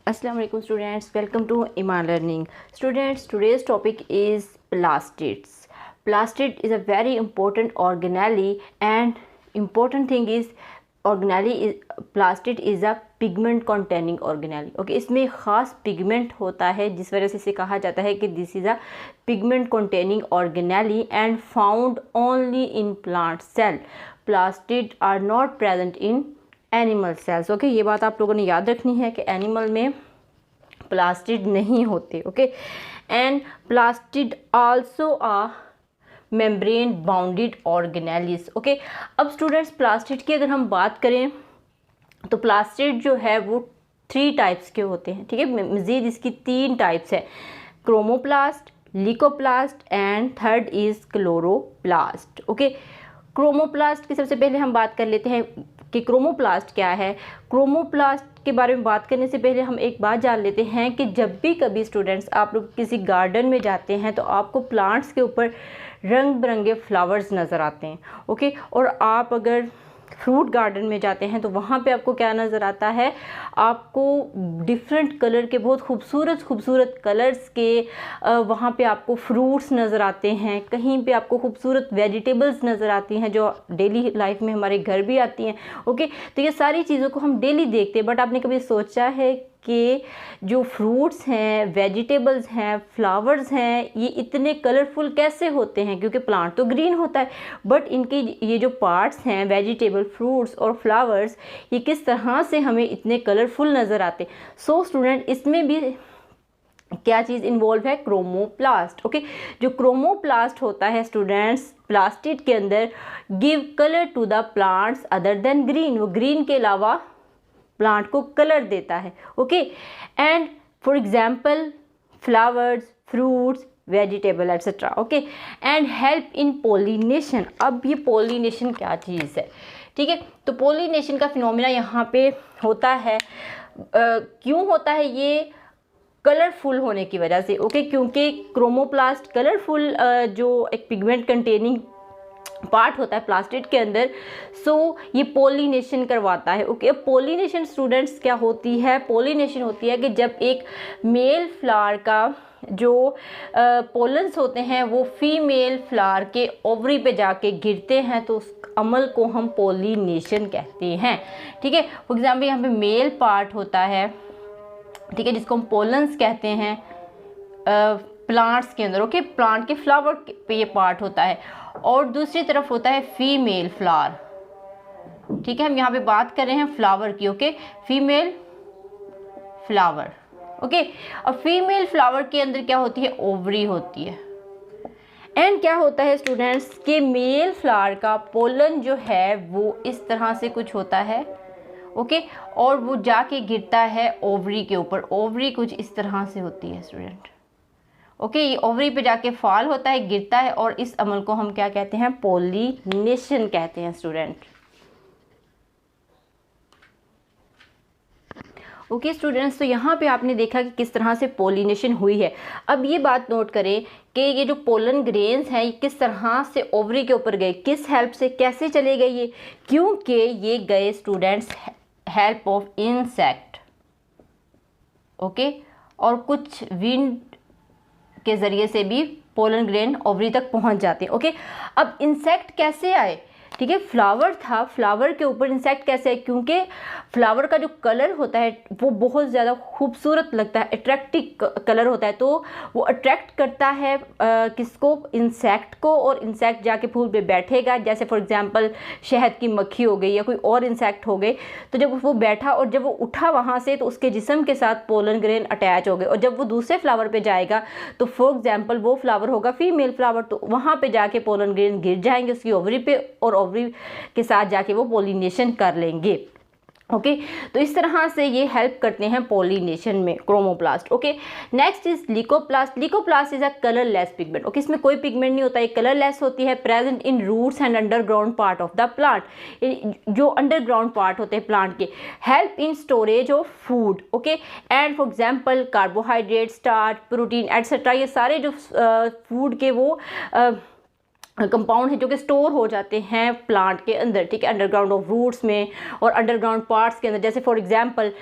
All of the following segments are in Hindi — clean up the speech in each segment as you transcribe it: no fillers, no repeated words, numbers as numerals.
Assalamu alaikum students, welcome to Iman Learning. Students, today's topic is plastids. Plastid is a very important organelle and important thing is plastid is a pigment containing organelle. Okay, इसमें ख़ास pigment होता है जिस वजह से इसे कहा जाता है कि this is a pigment containing organelle and found only in plant cell. Plastid are not present in animal cells. Okay, ये बात आप लोगों ने याद रखनी है कि एनिमल में प्लास्टिड नहीं होते. Okay, and plastid also a membrane bounded organelles. Okay, अब स्टूडेंट्स प्लास्टिड की अगर हम बात करें तो प्लास्टिड जो है वो 3 टाइप्स के होते हैं. ठीक है, मज़ीद इसकी 3 टाइप्स है, chromoplast, leucoplast and third is chloroplast. Okay, chromoplast की सबसे पहले हम बात कर लेते हैं कि क्रोमोप्लास्ट क्या है. क्रोमोप्लास्ट के बारे में बात करने से पहले हम एक बात जान लेते हैं कि जब भी कभी स्टूडेंट्स आप लोग किसी गार्डन में जाते हैं तो आपको प्लांट्स के ऊपर रंग बिरंगे फ्लावर्स नज़र आते हैं. ओके, और आप अगर फ्रूट गार्डन में जाते हैं तो वहाँ पे आपको क्या नज़र आता है, आपको डिफरेंट कलर के बहुत खूबसूरत कलर्स के वहाँ पे आपको फ्रूट्स नज़र आते हैं. कहीं पे आपको खूबसूरत वेजिटेबल्स नज़र आती हैं जो डेली लाइफ में हमारे घर भी आती हैं. ओके, तो ये सारी चीज़ों को हम डेली देखते हैं, बट आपने कभी सोचा है कि जो फ्रूट्स हैं, वेजिटेबल्स हैं, फ्लावर्स हैं, ये इतने कलरफुल कैसे होते हैं? क्योंकि प्लांट तो ग्रीन होता है, बट इनके ये जो पार्ट्स हैं, वेजिटेबल, फ्रूट्स और फ्लावर्स, ये किस तरह से हमें इतने कलरफुल नज़र आते हैं. सो स्टूडेंट, इसमें भी क्या चीज़ इन्वॉल्व है? क्रोमोप्लास्ट. ओके, जो क्रोमोप्लास्ट होता है स्टूडेंट्स प्लास्टिड के अंदर, give colour to the plants other than green. वो ग्रीन के अलावा प्लांट को कलर देता है. Okay, and for example flowers, fruits, vegetable etcetera. Okay, and help in pollination. अब ये पोलिनेशन क्या चीज़ है? ठीक है, तो पोलिनेशन का फिनोमिना यहाँ पे होता है. क्यों होता है? ये कलरफुल होने की वजह से. ओके, क्योंकि क्रोमोप्लास्ट कलरफुल जो एक पिगमेंट कंटेनिंग पार्ट होता है प्लास्टिड के अंदर, सो ये पोलिनेशन करवाता है. ओके, अब पोलिनेशन स्टूडेंट्स क्या होती है? पोलिनेशन होती है कि जब एक मेल फ्लावर का जो पोलन्स होते हैं वो फीमेल फ्लावर के ओवरी पे जाके गिरते हैं तो उस अमल को हम पोलिनेशन कहते हैं. ठीक है, फॉर एग्जाम्पल यहाँ पे मेल पार्ट होता है, ठीक है, जिसको हम पोलन्स कहते हैं प्लांट्स के अंदर. ओके, प्लांट के फ्लावर पे ये पार्ट होता है, और दूसरी तरफ होता है फीमेल फ्लावर. ठीक है, हम यहाँ पे बात कर रहे हैं फ्लावर की. Okay, female flower. ओके, अब फीमेल फ्लावर के अंदर क्या होती है? ओवरी होती है. एंड क्या होता है स्टूडेंट्स कि मेल फ्लावर का पोलन जो है वो इस तरह से कुछ होता है. ओके, और वो जाके गिरता है ओवरी के ऊपर. ओवरी कुछ इस तरह से होती है स्टूडेंट. ओके, ये ओवरी पे जाके फॉल होता है, गिरता है, और इस अमल को हम क्या कहते हैं? पोलिनेशन कहते हैं स्टूडेंट. ओके स्टूडेंट्स, तो यहाँ पे आपने देखा कि किस तरह से पोलिनेशन हुई है. अब ये बात नोट करें कि ये जो पोलन ग्रेन्स हैं ये किस तरह से ओवरी के ऊपर गए, किस हेल्प से, कैसे चले गए ये? क्योंकि ये गए students help of insect. Okay, और कुछ विंड के ज़रिए से भी पोलन ग्रेन ओवरी तक पहुंच जाते हैं. ओके, अब इंसेक्ट कैसे आए? ठीक है, फ्लावर था, फ्लावर के ऊपर इंसेक्ट कैसे है? क्योंकि फ्लावर का जो कलर होता है वो बहुत ज़्यादा खूबसूरत लगता है, अट्रैक्टिव कलर होता है, तो वो अट्रैक्ट करता है किसको? इंसेक्ट को, और इंसेक्ट जाके फूल पे बैठेगा. जैसे फॉर एग्जांपल शहद की मक्खी हो गई या कोई और इंसेक्ट हो गए, तो जब वो बैठा और जब वो उठा वहाँ से तो उसके जिस्म के साथ पोलन ग्रेन अटैच हो गए, और जब वो दूसरे फ्लावर पे जाएगा तो फॉर एग्जांपल वो फ्लावर होगा फीमेल फ्लावर, तो वहाँ पे जाके पोलन ग्रेन गिर जाएंगे उसकी ओवरी पे, और ओवरी के साथ जाके वो पोलिनेशन कर लेंगे. ओके, तो इस तरह से ये हेल्प करते हैं पोलिनेशन में chromoplast. Okay, next is leucoplast. Leucoplast is a colourless pigment. Okay, इसमें कोई पिगमेंट नहीं होता, ये कलरलेस होती है. Present in roots and underground part of the plant. जो अंडरग्राउंड पार्ट होते हैं प्लांट के, help in storage of food. Okay, and for example carbohydrate, starch, protein etcetera, ये सारे जो फूड के वो कंपाउंड है जो कि स्टोर हो जाते हैं प्लांट के अंदर. ठीक है, अंडरग्राउंड ऑफ रूट्स में और अंडरग्राउंड पार्ट्स के अंदर. जैसे फॉर एग्जांपल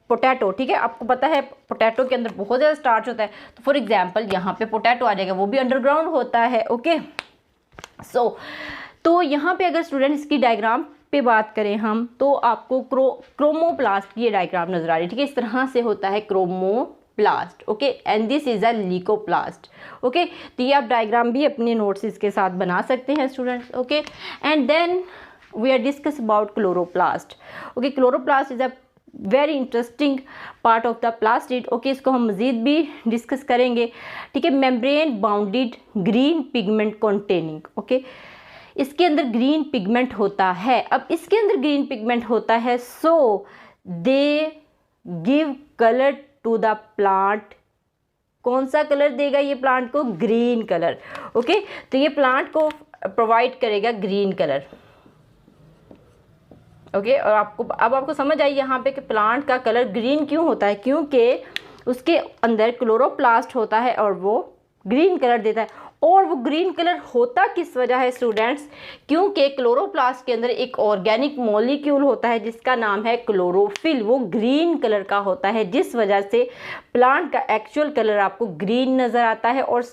पोटैटो, ठीक है, आपको पता है पोटैटो के अंदर बहुत ज़्यादा स्टार्च होता है, तो फॉर एग्जांपल यहाँ पे पोटैटो आ जाएगा, वो भी अंडरग्राउंड होता है। ओके तो यहाँ पे अगर स्टूडेंट इसकी डायग्राम पे बात करें हम, तो आपको क्रोमोप्लास्ट की ये डायग्राम नजर आ रही है, ठीक है, इस तरह से होता है chromoplast. Okay and this is a leucoplast. Okay तो ये आप डायग्राम भी अपने नोट्स इसके साथ बना सकते हैं students. Okay and then we are discuss about chloroplast. Okay chloroplast is a very interesting part of the plastid. Okay इसको हम मज़ीद भी डिस्कस करेंगे, ठीक है। Membrane bounded green pigment containing. Okay इसके अंदर ग्रीन पिगमेंट होता है। अब इसके अंदर ग्रीन पिगमेंट होता है, so they give colour to the plant. कौन सा कलर देगा ये प्लांट को? Green colour. ओके तो ये प्लांट को प्रोवाइड करेगा ग्रीन कलर। ओके और आपको समझ आई यहाँ पे कि प्लांट का कलर ग्रीन क्यों होता है, क्योंकि उसके अंदर क्लोरोप्लास्ट होता है और वो ग्रीन कलर देता है। और वो ग्रीन कलर होता किस वजह है स्टूडेंट्स? क्योंकि क्लोरोप्लास्ट के अंदर एक ऑर्गेनिक मॉलिक्यूल होता है जिसका नाम है क्लोरोफिल, वो ग्रीन कलर का होता है, जिस वजह से प्लांट का एक्चुअल कलर आपको ग्रीन नज़र आता है और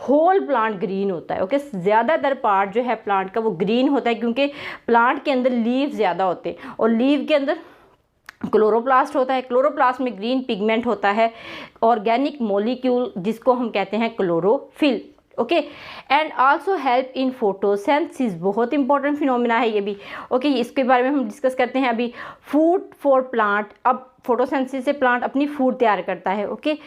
होल प्लांट ग्रीन होता है। ओके ज़्यादातर पार्ट जो है प्लांट का वो ग्रीन होता है, क्योंकि प्लांट के अंदर लीव ज़्यादा होते हैं और लीव के अंदर क्लोरोप्लास्ट होता है। क्लोरोप्लास्ट में ग्रीन पिगमेंट होता है, ऑर्गेनिक मॉलिक्यूल जिसको हम कहते हैं chlorophyll. Okay and also help in photosynthesis, बहुत इंपॉर्टेंट फिनोमिना है ये भी। ओके इसके बारे में हम डिस्कस करते हैं अभी। फूड फॉर प्लांट, अब फोटोसिंथेसिस से प्लांट अपनी फूड तैयार करता है। ओके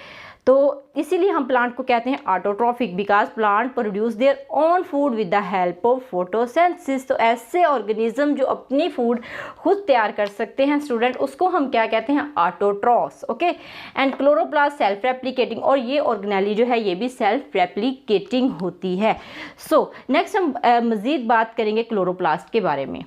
तो इसीलिए हम प्लांट को कहते हैं autotrophic, because plant produce their own food with the help of photosynthesis. तो ऐसे ऑर्गेनिज्म जो अपनी फूड खुद तैयार कर सकते हैं स्टूडेंट, उसको हम क्या कहते हैं? Autotrophs. Okay and chloroplast self replicating, और ये ऑर्गेनेली जो है ये भी सेल्फ रेप्लिकेटिंग होती है। सो नेक्स्ट हम मज़ीद बात करेंगे क्लोरोप्लास्ट के बारे में।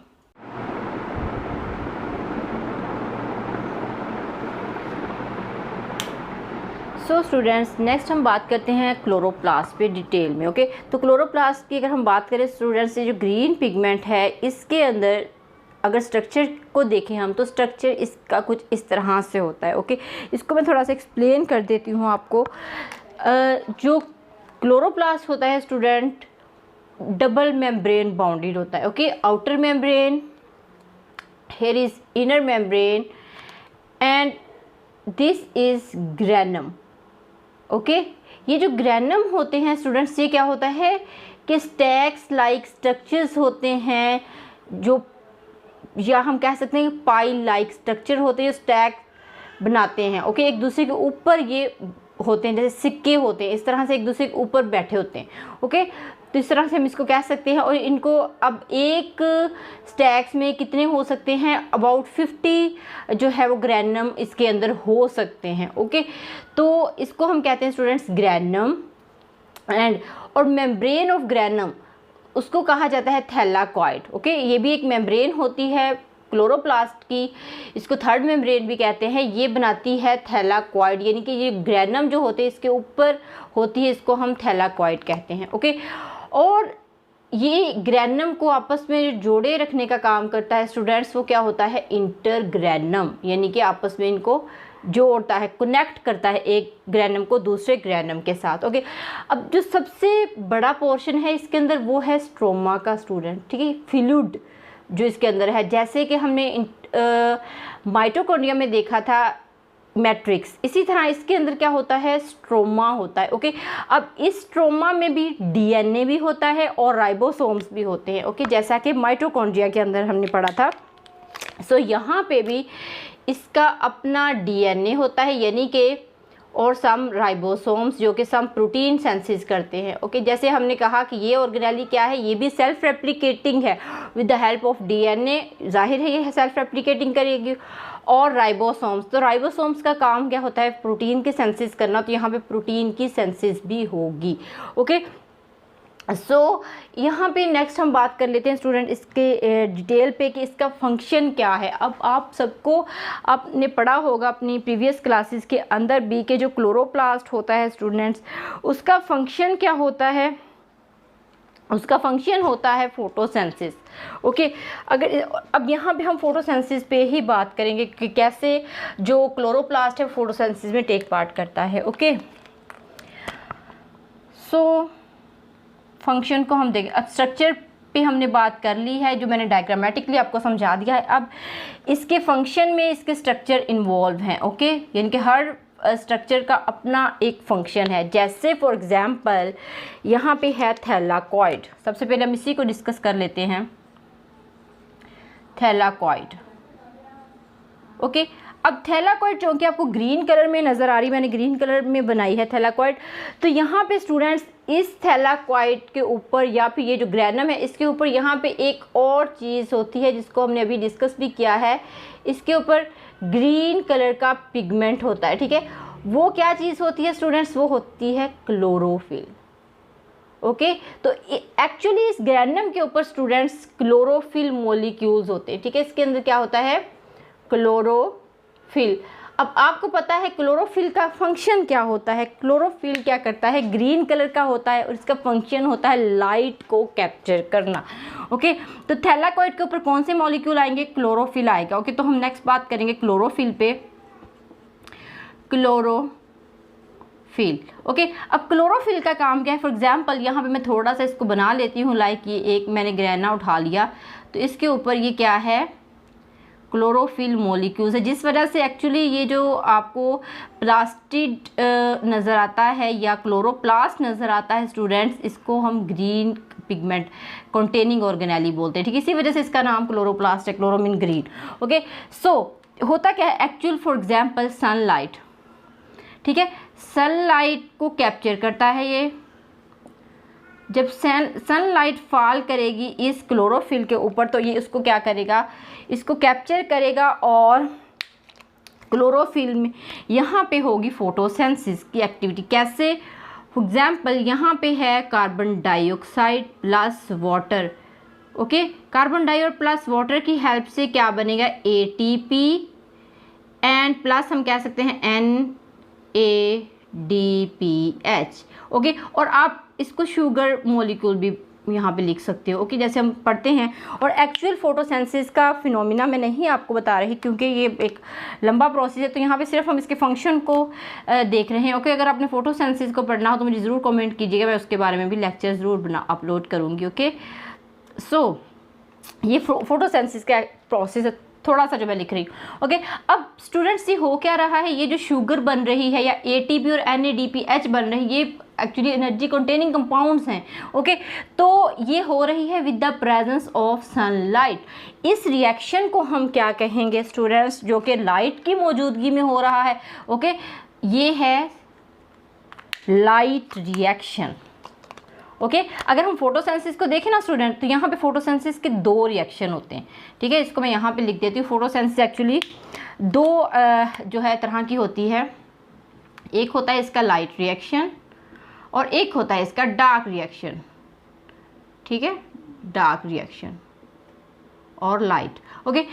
सो स्टूडेंट्स नेक्स्ट हम बात करते हैं क्लोरोप्लास्ट पे डिटेल में। ओके तो क्लोरोप्लास्ट की अगर हम बात करें स्टूडेंट्स, ये जो ग्रीन पिगमेंट है इसके अंदर अगर स्ट्रक्चर को देखें हम, तो स्ट्रक्चर इसका कुछ इस तरह से होता है। ओके इसको मैं थोड़ा सा एक्सप्लेन कर देती हूँ आपको। जो क्लोरोप्लास्ट होता है स्टूडेंट, डबल मेम्ब्रेन बाउंडेड होता है। Okay outer membrane, here is inner membrane and this is granum. Okay ये जो ग्रेनम होते हैं स्टूडेंट्स, ये क्या होता है कि स्टैक्स लाइक स्ट्रक्चर्स होते हैं, जो या हम कह सकते हैं पाइल लाइक स्ट्रक्चर होते हैं, स्टैक बनाते हैं। ओके एक दूसरे के ऊपर ये होते हैं, जैसे सिक्के होते हैं, इस तरह से एक दूसरे के ऊपर बैठे होते हैं। ओके तो इस तरह से हम इसको कह सकते हैं। और इनको अब एक स्टैक्स में कितने हो सकते हैं? अबाउट 50 जो है वो ग्रेनम इसके अंदर हो सकते हैं। ओके तो इसको हम कहते हैं स्टूडेंट्स ग्रेनम। एंड और मेम्ब्रेन ऑफ ग्रेनम उसको कहा जाता है थैलाकॉइड। ओके ये भी एक मेम्ब्रेन होती है क्लोरोप्लास्ट की, इसको थर्ड मेम्ब्रेन भी कहते हैं। ये बनाती है थैलाकॉइड, यानी कि ये ग्रेनम जो होते हैं इसके ऊपर होती है, इसको हम थैलाकॉइड कहते हैं। ओके और ये ग्रेनम को आपस में जोड़े रखने का काम करता है स्टूडेंट्स, वो क्या होता है? इंटरग्रेनम, यानी कि आपस में इनको जोड़ता है, कनेक्ट करता है एक ग्रेनम को दूसरे ग्रेनम के साथ। ओके अब जो सबसे बड़ा पोर्शन है इसके अंदर वो है स्ट्रोमा का स्टूडेंट, ठीक है, फ्लूइड जो इसके अंदर है। जैसे कि हमने माइटोकॉन्ड्रिया में देखा था मैट्रिक्स, इसी तरह इसके अंदर क्या होता है? स्ट्रोमा होता है। ओके अब इस स्ट्रोमा में भी डीएनए भी होता है और राइबोसोम्स भी होते हैं। ओके जैसा कि माइटोकॉन्ड्रिया के अंदर हमने पढ़ा था। सो यहाँ पे भी इसका अपना डीएनए होता है, यानी कि और सम राइबोसोम्स जो कि सम प्रोटीन सेंसिस करते हैं। ओके जैसे हमने कहा कि ये ऑर्गेनेली क्या है? ये भी सेल्फ रेप्लिकेटिंग है with the help of DNA, जाहिर है ये सेल्फ रेप्लिकेटिंग करेगी। और राइबोसोम्स, तो राइबोसोम्स का काम क्या होता है? प्रोटीन के सेंसिस करना, तो यहाँ पे प्रोटीन की सेंसिस भी होगी। ओके सो यहाँ पे नेक्स्ट हम बात कर लेते हैं स्टूडेंट इसके डिटेल पे कि इसका फंक्शन क्या है। अब आप सबको आपने पढ़ा होगा अपनी प्रीवियस क्लासेस के अंदर भी कि जो क्लोरोप्लास्ट होता है स्टूडेंट्स, उसका फंक्शन क्या होता है? उसका फंक्शन होता है फोटोसेंसिस। ओके, अगर अब यहाँ पे हम फोटोसेंसिस पे ही बात करेंगे कि कैसे जो क्लोरोप्लास्ट है फोटोसेंसिस में टेक पार्ट करता है। ओके, सो फंक्शन को हम देखें। अब स्ट्रक्चर पे हमने बात कर ली है, जो मैंने डायग्रामेटिकली आपको समझा दिया है। अब इसके फंक्शन में इसके स्ट्रक्चर इन्वॉल्व हैं। ओके, यानी कि हर स्ट्रक्चर का अपना एक फंक्शन है। जैसे फॉर एग्जांपल यहाँ पे है थैलाकॉइड। सबसे पहले हम इसी को डिस्कस कर लेते हैं, थैलाकॉइड। ओके, अब थैलाकॉइड जो कि आपको ग्रीन कलर में नज़र आ रही, मैंने ग्रीन कलर में बनाई है थैलाकॉइड। तो यहाँ पे स्टूडेंट्स इस थैलाकॉइड के ऊपर या फिर ये जो ग्रैनम है इसके ऊपर यहाँ पे एक और चीज़ होती है जिसको हमने अभी डिस्कस भी किया है। इसके ऊपर ग्रीन कलर का पिगमेंट होता है। ठीक है, वो क्या चीज़ होती है स्टूडेंट्स? वो होती है क्लोरोफिल। ओके, तो एक्चुअली इस ग्रैनम के ऊपर स्टूडेंट्स क्लोरोफिल मॉलिक्यूल्स होते हैं। ठीक है, इसके अंदर क्या होता है? क्लोरोफिल। अब आपको पता है क्लोरोफिल का फंक्शन क्या होता है? क्लोरोफिल क्या करता है? ग्रीन कलर का होता है और इसका फंक्शन होता है लाइट को कैप्चर करना। ओके, तो थैलाकॉइड के ऊपर कौन से मॉलिक्यूल आएंगे? क्लोरोफिल आएगा। ओके, तो हम नेक्स्ट बात करेंगे क्लोरोफिल पे। क्लोरोफिल। ओके, अब क्लोरोफिल का काम क्या है? फॉर एग्जांपल यहाँ पे मैं थोड़ा सा इसको बना लेती हूँ। लाइक ये एक मैंने ग्रेना उठा लिया, तो इसके ऊपर ये क्या है? क्लोरोफिल मॉलिक्यूल्स है, जिस वजह से एक्चुअली ये जो आपको प्लास्टिड नज़र आता है या क्लोरोप्लास्ट नज़र आता है स्टूडेंट्स, इसको हम ग्रीन पिगमेंट कंटेनिंग ऑर्गेनेली बोलते हैं। ठीक है, इसी वजह से इसका नाम क्लोरोप्लास्ट है, क्लोरोमिन ग्रीन। ओके, सो होता क्या है एक्चुअल? For example sunlight. ठीक है, सनलाइट को कैप्चर करता है ये। जब सनलाइट फॉल करेगी इस क्लोरोफिल के ऊपर तो ये उसको क्या करेगा? इसको कैप्चर करेगा और क्लोरोफिल में यहाँ पे होगी फोटोसेंसिस की एक्टिविटी। कैसे? फॉर एग्जांपल यहाँ पे है carbon dioxide plus water. Okay, carbon dioxide plus water की हेल्प से क्या बनेगा? ATP एंड प्लस हम कह सकते हैं NADPH। ओके, और आप इसको शुगर मॉलिक्यूल भी यहाँ पे लिख सकते हो। ओके, जैसे हम पढ़ते हैं। और एक्चुअल फोटोसेंसिस का फिनोमिना मैं नहीं आपको बता रही क्योंकि ये एक लंबा प्रोसेस है, तो यहाँ पे सिर्फ हम इसके फंक्शन को देख रहे हैं। ओके, अगर आपने फोटोसेंसिस को पढ़ना हो तो मुझे ज़रूर कमेंट कीजिएगा, मैं उसके बारे में भी लेक्चर ज़रूर अपलोड करूँगी। ओके, सो ये फोटोसेंसिस का प्रोसेस है थोड़ा सा जो मैं लिख रही हूँ। ओके, अब स्टूडेंट्स ये हो क्या रहा है? ये जो शुगर बन रही है या ATP और NADPH बन रही है, ये एक्चुअली एनर्जी कंटेनिंग कंपाउंड्स हैं। ओके, तो ये हो रही है with the presence of sunlight. इस रिएक्शन को हम क्या कहेंगे स्टूडेंट्स? जो कि लाइट की मौजूदगी में हो रहा है। ओके, ये है लाइट रिएक्शन। ओके, अगर हम फोटोसेंसिस को देखें ना स्टूडेंट, तो यहाँ पे फोटोसेंसिस के दो रिएक्शन होते हैं। ठीक है, इसको मैं यहाँ पे लिख देती हूँ। फोटोसेंसिस एक्चुअली दो जो है तरह की होती है। एक होता है इसका लाइट रिएक्शन और एक होता है इसका डार्क रिएक्शन। ठीक है, डार्क रिएक्शन और लाइट। ओके,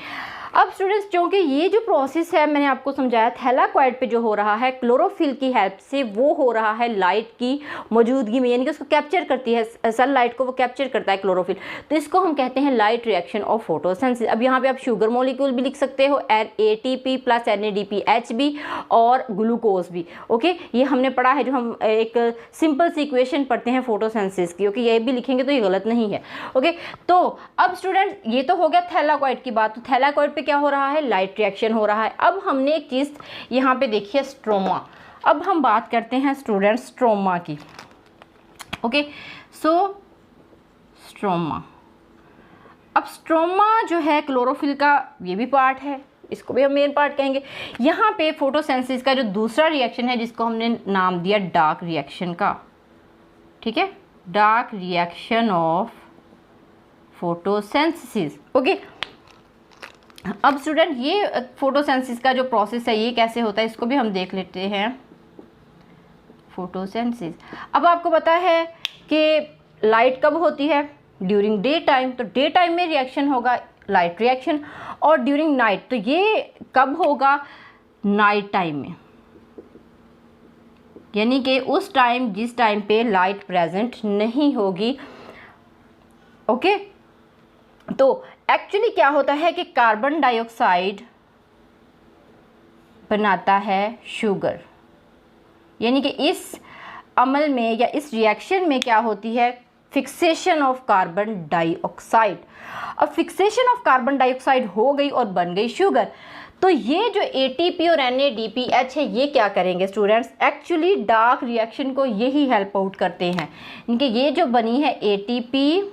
अब स्टूडेंट्स क्योंकि ये जो प्रोसेस है मैंने आपको समझाया थैलाकॉइड पे जो हो रहा है क्लोरोफिल की हेल्प से, वो हो रहा है लाइट की मौजूदगी में, यानी कि उसको कैप्चर करती है सनलाइट को, वो कैप्चर करता है क्लोरोफिल। तो इसको हम कहते हैं लाइट रिएक्शन ऑफ फोटोसेंसिस। अब यहाँ पे आप शुगर मॉलिक्यूल भी लिख सकते हो, ATP प्लस NADPH भी और ग्लूकोज भी। ओके, ये हमने पढ़ा है, जो हम एक सिंपल सी इक्वेशन पढ़ते हैं फोटोसेंसिस की। ओके, ये भी लिखेंगे तो ये गलत नहीं है। ओके, तो अब स्टूडेंट ये तो हो गया थैलाकॉइड की बात। तो थैलाकॉइड पे क्या हो रहा है? लाइट रिएक्शन हो रहा है। अब हमने एक चीज़ यहाँ पे देखी है, स्ट्रोमा। अब हम बात करते हैं स्टूडेंट स्ट्रोमा की। ओके, सो स्ट्रोमा। अब स्ट्रोमा जो है क्लोरोफिल का ये भी पार्ट है, इसको भी हम मेन पार्ट कहेंगे। यहाँ पे फोटोसेंसिस का जो दूसरा रिएक्शन है जिसको हमने नाम दिया डार्क रिएक्शन का। ठीक है, dark reaction of photosynthesis. Okay, अब स्टूडेंट ये फोटोसेंसिस का जो प्रोसेस है ये कैसे होता है, इसको भी हम देख लेते हैं। फोटोसेंसिस, अब आपको पता है कि लाइट कब होती है? During day time. तो डे टाइम में रिएक्शन होगा लाइट रिएक्शन, और ड्यूरिंग नाइट तो ये कब होगा? नाइट टाइम में, यानी कि उस टाइम जिस टाइम पे लाइट प्रेजेंट नहीं होगी। ओके, तो एक्चुअली क्या होता है कि कार्बन डाइऑक्साइड बनाता है शुगर, यानी कि इस अमल में या इस रिएक्शन में क्या होती है, फिक्सेशन ऑफ कार्बन डाइऑक्साइड। अब फिक्सेशन ऑफ कार्बन डाइऑक्साइड हो गई और बन गई शुगर। तो ये जो ATP और NADPH है ये क्या करेंगे स्टूडेंट्स, एक्चुअली डार्क रिएक्शन को यही हेल्प आउट करते हैं। इनके ये जो बनी है ATP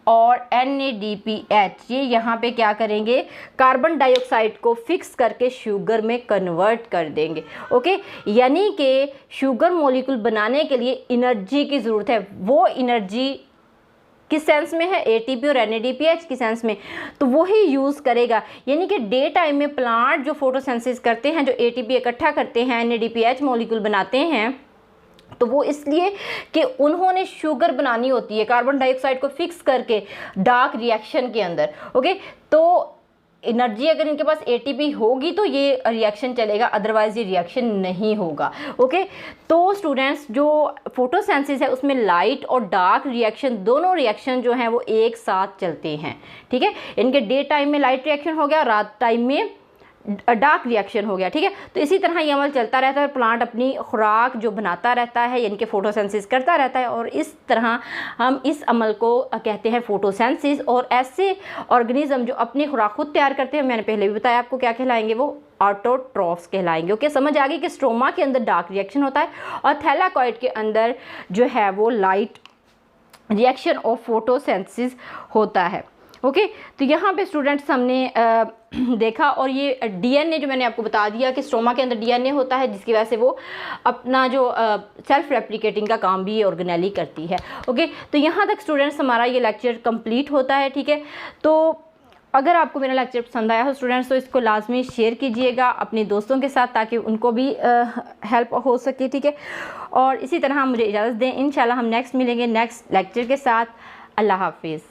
और NADPH, ये यहाँ पे क्या करेंगे, कार्बन डाइऑक्साइड को फिक्स करके शुगर में कन्वर्ट कर देंगे। ओके, यानी कि शुगर मॉलिक्यूल बनाने के लिए एनर्जी की ज़रूरत है। वो एनर्जी किस सेंस में है, ATP और NADPH की सेंस में, तो वही यूज़ करेगा। यानी कि डे टाइम में प्लांट जो फोटोसिंथेसिस करते हैं, जो ATP इकट्ठा करते हैं, NADPH मॉलिक्यूल बनाते हैं, तो वो इसलिए कि उन्होंने शुगर बनानी होती है कार्बन डाइऑक्साइड को फिक्स करके डार्क रिएक्शन के अंदर। ओके, तो एनर्जी अगर इनके पास ATP होगी तो ये रिएक्शन चलेगा, अदरवाइज ये रिएक्शन नहीं होगा। ओके, तो स्टूडेंट्स जो फोटोसिंथेसिस है उसमें लाइट और डार्क रिएक्शन, दोनों रिएक्शन जो हैं वो एक साथ चलते हैं। ठीक है, इनके डे टाइम में लाइट रिएक्शन हो गया, रात टाइम में डार्क रिएक्शन हो गया। ठीक है, तो इसी तरह ये अमल चलता रहता है, प्लांट अपनी खुराक जो बनाता रहता है, यानी कि फोटोसिंथेसिस करता रहता है, और इस तरह हम इस अमल को कहते हैं फोटोसिंथेसिस। और ऐसे ऑर्गेनिज्म जो अपनी खुराक खुद तैयार करते हैं, मैंने पहले भी बताया आपको क्या कहलाएंगे, वो ऑटोट्रॉफ्स कहलाएंगे। ओके, समझ आ गई कि स्ट्रोमा के अंदर डार्क रिएक्शन होता है और थैलाकॉइड के अंदर जो है वो लाइट रिएक्शन ऑफ फोटोसिंथेसिस होता है। ओके, तो यहाँ पे स्टूडेंट्स हमने देखा, और ये DNA जो मैंने आपको बता दिया कि स्ट्रोमा के अंदर DNA होता है, जिसकी वजह से वो अपना जो सेल्फ रेप्लिकेटिंग का काम भी ये ऑर्गेनेली करती है। ओके, तो यहाँ तक स्टूडेंट्स हमारा ये लेक्चर कंप्लीट होता है। ठीक है, तो अगर आपको मेरा लेक्चर पसंद आया हो स्टूडेंट्स, तो इसको लाजमी शेयर कीजिएगा अपने दोस्तों के साथ, ताकि उनको भी हेल्प हो सके। ठीक है, और इसी तरह मुझे इजाज़त दें, इंशाल्लाह हम नेक्स्ट मिलेंगे नेक्स्ट लेक्चर के साथ। अल्लाह हाफिज़।